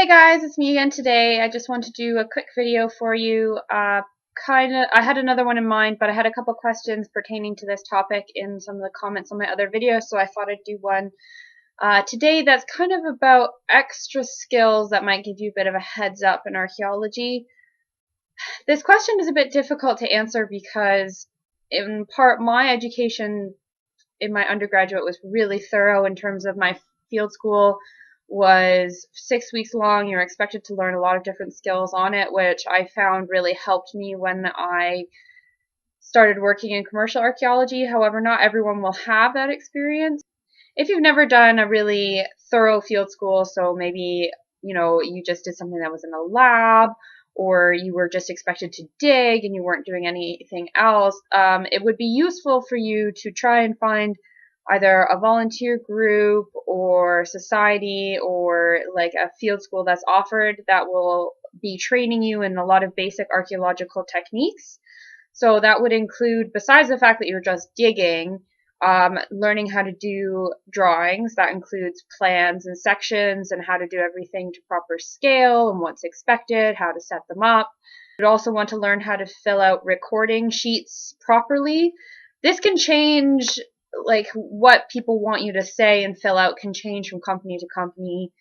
Guys, it's me again today. I just want to do a quick video for you. I had another one in mind, but I had a couple questions pertaining to this topic in some of the comments on my other videos, so I thought I'd do one today that's kind of about extra skills that might give you a bit of a heads up in archaeology. This question is a bit difficult to answer because in part my education in my undergraduate was really thorough in terms of my field school was 6 weeks long. You're expected to learn a lot of different skills on it, which I found really helped me when I started working in commercial archaeology. However, not everyone will have that experience. If you've never done a really thorough field school, so maybe, you just did something that was in a lab, or you were just expected to dig and you weren't doing anything else, it would be useful for you to try and find either a volunteer group or society or like a field school that's offered that will be training you in a lot of basic archaeological techniques. So that would include, besides the fact that you're just digging, learning how to do drawings. That includes plans and sections and how to do everything to proper scale and what's expected, how to set them up. You'd also want to learn how to fill out recording sheets properly. This can change, like what people want you to say and fill out can change from company to company,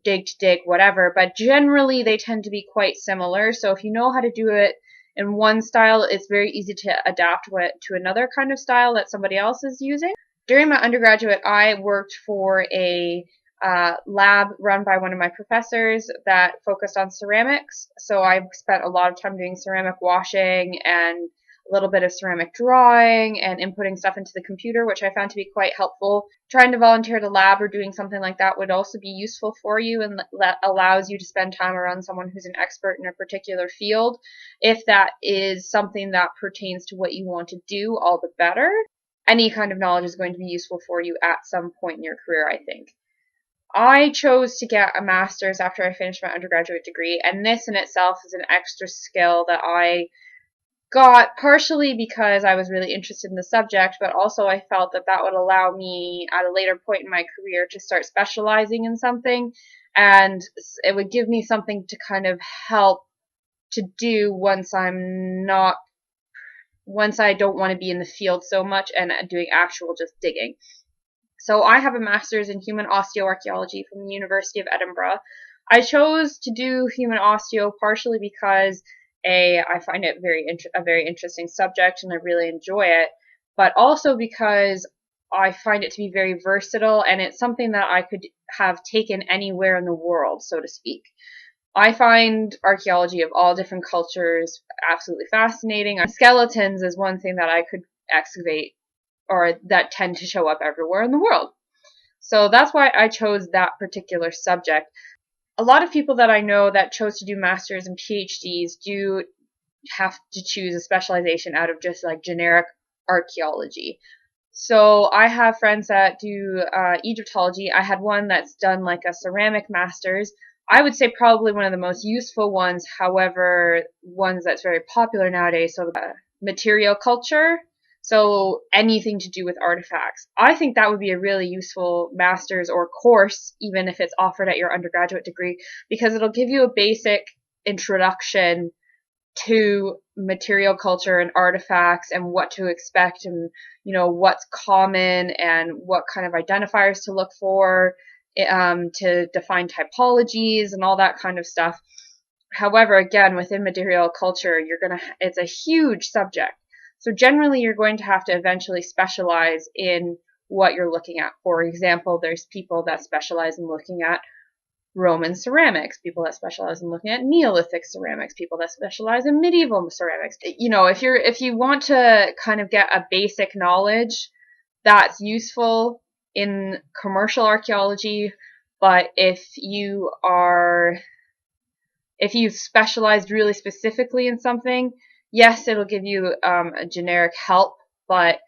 dig to dig, whatever, but generally they tend to be quite similar. So if you know how to do it in one style, it's very easy to adapt to another kind of style that somebody else is using. During my undergraduate, I worked for a lab run by one of my professors that focused on ceramics. So I spent a lot of time doing ceramic washing and a little bit of ceramic drawing and inputting stuff into the computer, which I found to be quite helpful. Trying to volunteer at a lab or doing something like that would also be useful for you, and that allows you to spend time around someone who's an expert in a particular field. If that is something that pertains to what you want to do, all the better. Any kind of knowledge is going to be useful for you at some point in your career, I think. I chose to get a master's after I finished my undergraduate degree, and this in itself is an extra skill that I got partially because I was really interested in the subject, but also I felt that that would allow me at a later point in my career to start specializing in something, and it would give me something to kind of help to do once I don't want to be in the field so much and doing actual just digging. So I have a master's in human osteoarchaeology from the University of Edinburgh. I chose to do human osteo partially because I find it a very interesting subject and I really enjoy it, but also because I find it to be very versatile and it's something that I could have taken anywhere in the world, so to speak. I find archaeology of all different cultures absolutely fascinating. Skeletons is one thing that I could excavate or that tend to show up everywhere in the world. So that's why I chose that particular subject. A lot of people that I know that chose to do masters and PhDs do have to choose a specialization out of just like generic archaeology. So I have friends that do Egyptology. I had one that's done like a ceramic master's. I would say probably one of the most useful ones, however, ones that's very popular nowadays, so material culture. So anything to do with artifacts. I think that would be a really useful master's or course, even if it's offered at your undergraduate degree, because it'll give you a basic introduction to material culture and artifacts and what to expect and, what's common and what kind of identifiers to look for, to define typologies and all that kind of stuff. However, again, within material culture, it's a huge subject. So generally, you're going to have to eventually specialize in what you're looking at. For example, there's people that specialize in looking at Roman ceramics, people that specialize in looking at Neolithic ceramics, people that specialize in medieval ceramics. If you want to kind of get a basic knowledge, that's useful in commercial archaeology, but if you've specialized really specifically in something, yes, it'll give you a generic help, but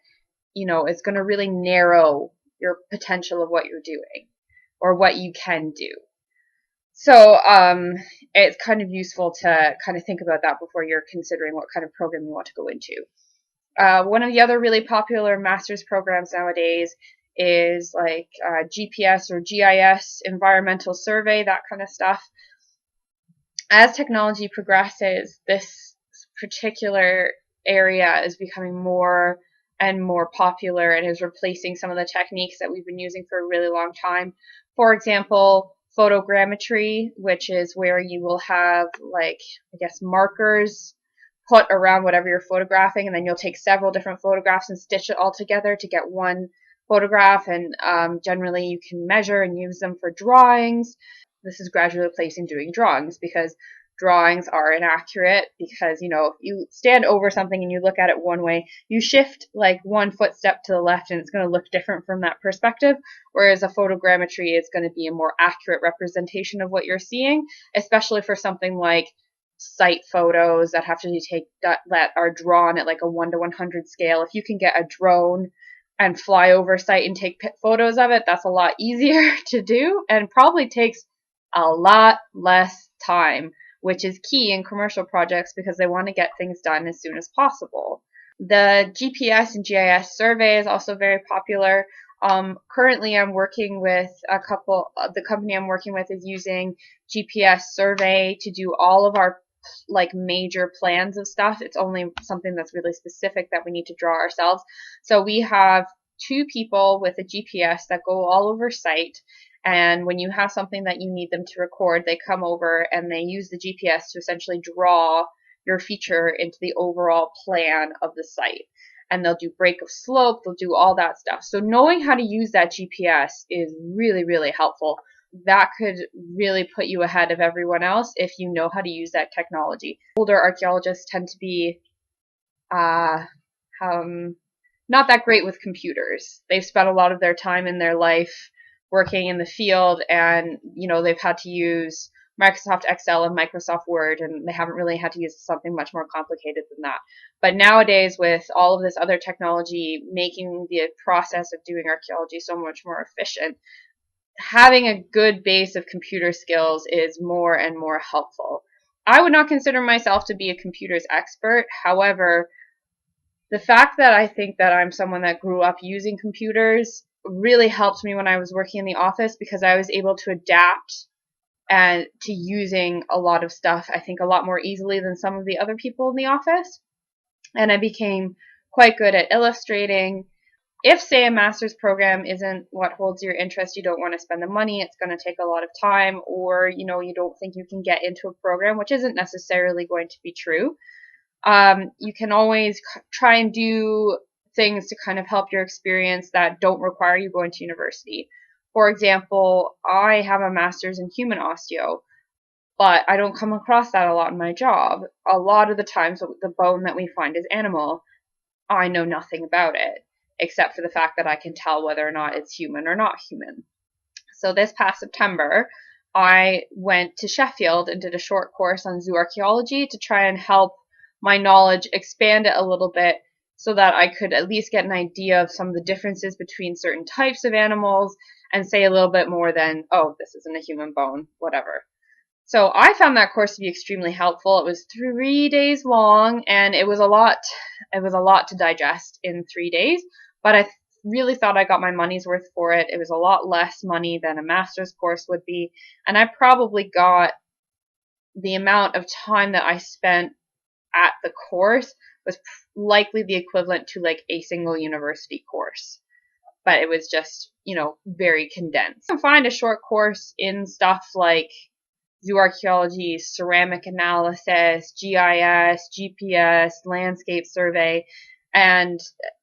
it's going to really narrow your potential of what you're doing or what you can do. So it's kind of useful to kind of think about that before you're considering what kind of program you want to go into. One of the other really popular master's programs nowadays is like GPS or GIS, environmental survey, that kind of stuff. as technology progresses, this particular area is becoming more and more popular and is replacing some of the techniques that we've been using for a really long time. For example, photogrammetry, which is where you will have, like, I guess, markers put around whatever you're photographing, and then you'll take several different photographs and stitch it all together to get one photograph. And generally you can measure and use them for drawings. This is gradually replacing doing drawings, because drawings are inaccurate, because, you know, if you stand over something and you look at it one way, you shift like one footstep to the left and it's going to look different from that perspective, whereas a photogrammetry is going to be a more accurate representation of what you're seeing, especially for something like site photos that have to be that are drawn at like a 1 to 100 scale. If you can get a drone and fly over site and take photos of it, that's a lot easier to do and probably takes a lot less time, which is key in commercial projects because they want to get things done as soon as possible. The GPS and GIS survey is also very popular. Currently, I'm working with the company I'm working with is using GPS survey to do all of our like major plans of stuff. It's only something that's really specific that we need to draw ourselves. So we have 2 people with a GPS that go all over site, and when you have something that you need them to record, they come over and they use the GPS to essentially draw your feature into the overall plan of the site. And they'll do break of slope, they'll do all that stuff. So knowing how to use that GPS is really, really helpful. That could really put you ahead of everyone else if you know how to use that technology. Older archaeologists tend to be not that great with computers. They've spent a lot of their time in their life working in the field, and, you know, they've had to use Microsoft Excel and Microsoft Word, and they haven't really had to use something much more complicated than that. But nowadays, with all of this other technology making the process of doing archaeology so much more efficient, having a good base of computer skills is more and more helpful. I would not consider myself to be a computers expert. However, the fact that I think that I'm someone that grew up using computers really helped me when I was working in the office, because I was able to adapt and to using a lot of stuff, I think, a lot more easily than some of the other people in the office. And I became quite good at illustrating. If, say, a master's program isn't what holds your interest, you don't want to spend the money, it's going to take a lot of time, or, you know, you don't think you can get into a program, which isn't necessarily going to be true. You can always try and do things to kind of help your experience that don't require you going to university. For example, I have a master's in human osteo, but I don't come across that a lot in my job. A lot of the times the bone that we find is animal. I know nothing about it, except for the fact that I can tell whether or not it's human or not human. So this past September, I went to Sheffield and did a short course on zooarchaeology to try and help my knowledge expand it a little bit, so that I could at least get an idea of some of the differences between certain types of animals and say a little bit more than, oh, this isn't a human bone, whatever. So I found that course to be extremely helpful. It was 3 days long, and it was a lot to digest in 3 days, but I really thought I got my money's worth for it. It was a lot less money than a master's course would be, and I probably got the amount of time that I spent at the course was likely the equivalent to like a single university course, but it was just, you know, very condensed. You can find a short course in stuff like zooarchaeology, ceramic analysis, GIS, GPS, landscape survey, and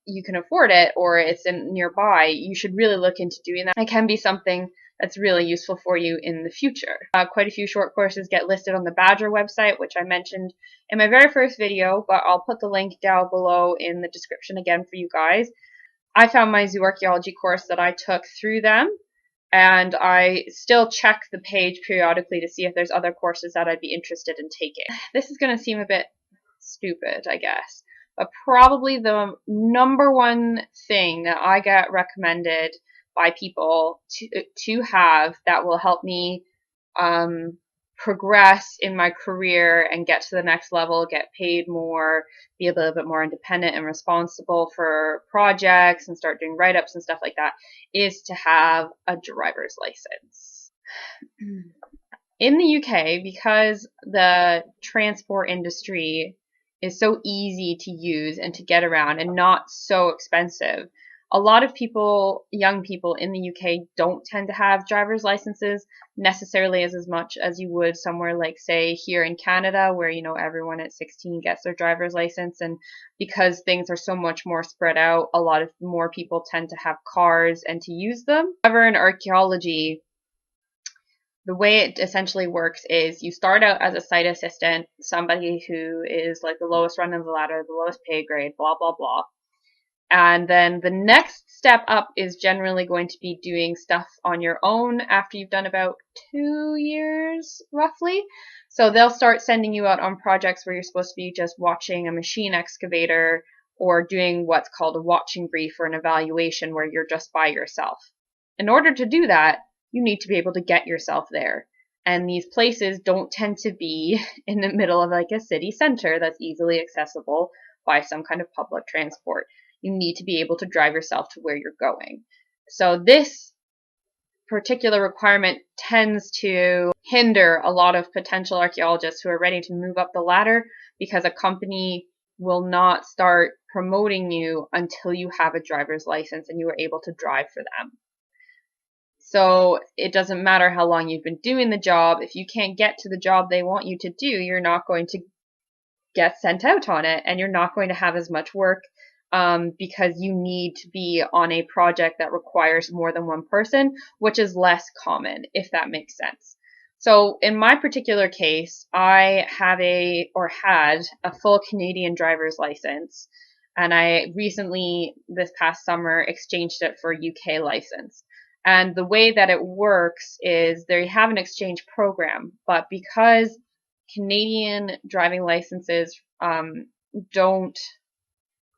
you can afford it, or it's in nearby, you should really look into doing that. It can be something that's really useful for you in the future. Quite a few short courses get listed on the Badger website, which I mentioned in my very first video, but I'll put the link down below in the description again for you guys. I found my zooarchaeology course that I took through them, and I still check the page periodically to see if there's other courses that I'd be interested in taking. This is going to seem a bit stupid, I guess, but probably the number one thing that I get recommended by people to have that will help me progress in my career and get to the next level, get paid more, be a little bit more independent and responsible for projects and start doing write-ups and stuff like that, is to have a driver's license. in the UK, because the transport industry is so easy to use and to get around and not so expensive, a lot of people, young people in the UK, don't tend to have driver's licenses necessarily as much as you would somewhere like, say, here in Canada, where, you know, everyone at 16 gets their driver's license. And because things are so much more spread out, a lot of more people tend to have cars and to use them. However, in archaeology, the way it essentially works is you start out as a site assistant, somebody who is like the lowest rung of the ladder, the lowest pay grade, blah, blah, blah. And then the next step up is generally going to be doing stuff on your own after you've done about 2 years, roughly. So they'll start sending you out on projects where you're supposed to be just watching a machine excavator or doing what's called a watching brief or an evaluation where you're just by yourself. In order to do that, you need to be able to get yourself there. And these places don't tend to be in the middle of like a city center that's easily accessible by some kind of public transport. You need to be able to drive yourself to where you're going. So this particular requirement tends to hinder a lot of potential archaeologists who are ready to move up the ladder, because a company will not start promoting you until you have a driver's license and you are able to drive for them. So it doesn't matter how long you've been doing the job. If you can't get to the job they want you to do, you're not going to get sent out on it, and you're not going to have as much work because you need to be on a project that requires more than one person, which is less common, if that makes sense. So in my particular case, I have had a full Canadian driver's license, and I recently, this past summer, exchanged it for a UK license. And the way that it works is they have an exchange program, but because Canadian driving licenses don't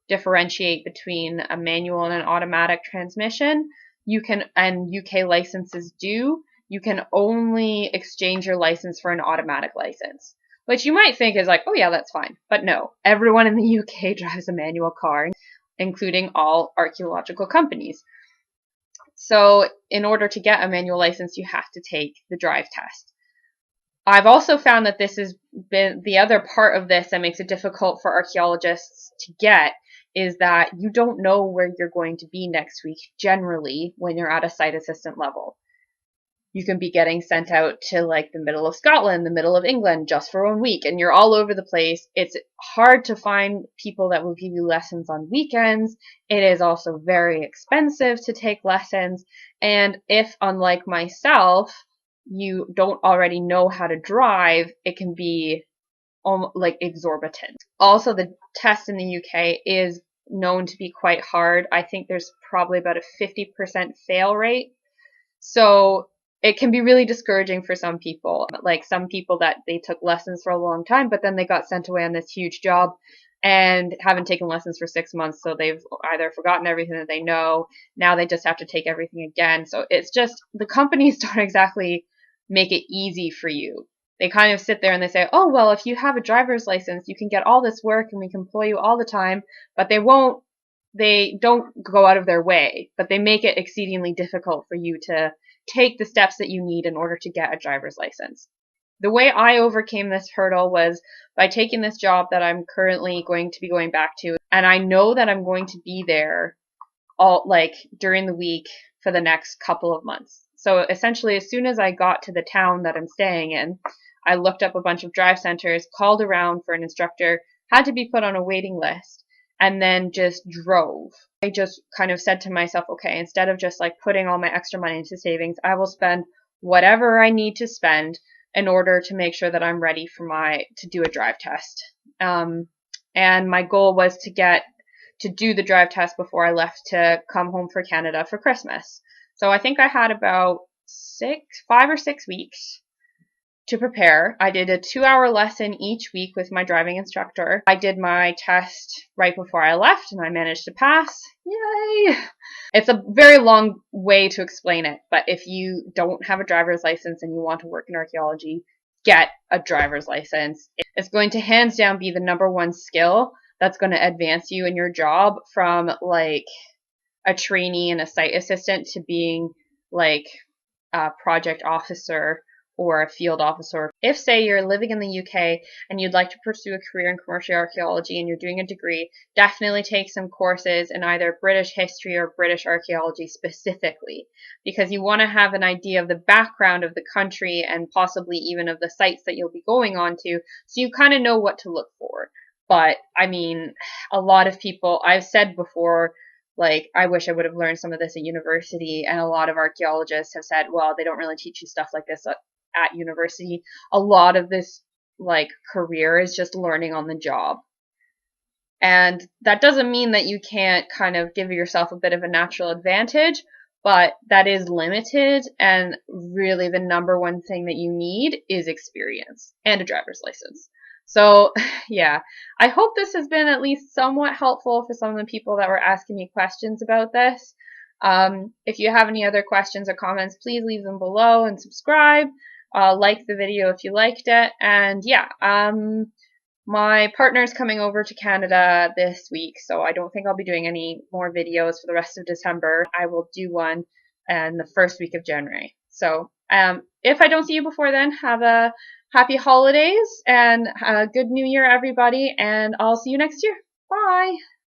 differentiate between a manual and an automatic transmission, and UK licenses do, you can only exchange your license for an automatic license, which you might think is like, oh yeah, that's fine. But no, everyone in the UK drives a manual car, including all archaeological companies. So in order to get a manual license, you have to take the drive test. I've also found that this has been the other part of this that makes it difficult for archaeologists to get, is that you don't know where you're going to be next week generally when you're at a site assistant level. You can be getting sent out to like the middle of Scotland, the middle of England just for 1 week, and you're all over the place. It's hard to find people that will give you lessons on weekends. It is also very expensive to take lessons. And if, unlike myself, you don't already know how to drive, it can be like exorbitant. Also, the test in the UK is known to be quite hard. I think there's probably about a 50% fail rate. So it can be really discouraging for some people. Like some people that they took lessons for a long time, but then they got sent away on this huge job and haven't taken lessons for 6 months. So they've either forgotten everything that they know. Now they just have to take everything again. So it's just, the companies don't exactly make it easy for you. They kind of sit there and they say, oh, well, if you have a driver's license, you can get all this work and we can employ you all the time, but they don't go out of their way, but they make it exceedingly difficult for you to take the steps that you need in order to get a driver's license. The way I overcame this hurdle was by taking this job that I'm currently going to be going back to, and I know that I'm going to be there all like during the week for the next couple of months. So essentially, as soon as I got to the town that I'm staying in, I looked up a bunch of drive centers, called around for an instructor, had to be put on a waiting list, and then just drove. I just kind of said to myself, okay, instead of just like putting all my extra money into savings, I will spend whatever I need to spend in order to make sure that I'm ready to do a drive test. And my goal was to do the drive test before I left to come home for Canada for Christmas. So I think I had about 5 or 6 weeks to prepare. I did a 2-hour lesson each week with my driving instructor. I did my test right before I left and I managed to pass. Yay! It's a very long way to explain it, but if you don't have a driver's license and you want to work in archaeology, get a driver's license. It's going to hands down be the #1 skill that's going to advance you in your job from like a trainee and a site assistant to being like a project officer or a field officer. If, say, you're living in the UK and you'd like to pursue a career in commercial archaeology and you're doing a degree, definitely take some courses in either British history or British archaeology specifically, because you want to have an idea of the background of the country and possibly even of the sites that you'll be going on to, so you kind of know what to look for. But I mean, a lot of people, I've said before, like, I wish I would have learned some of this at university, and a lot of archaeologists have said, well, they don't really teach you stuff like this at university. A lot of this, like, career is just learning on the job. And that doesn't mean that you can't kind of give yourself a bit of a natural advantage, but that is limited, and really the number one thing that you need is experience and a driver's license. So, yeah, I hope this has been at least somewhat helpful for some of the people that were asking me questions about this. If you have any other questions or comments, please leave them below and subscribe. Like the video if you liked it. And yeah, my partner's coming over to Canada this week, so I don't think I'll be doing any more videos for the rest of December. I will do one in the first week of January. So if I don't see you before then, have a happy holidays and a good new year, everybody, and I'll see you next year. Bye!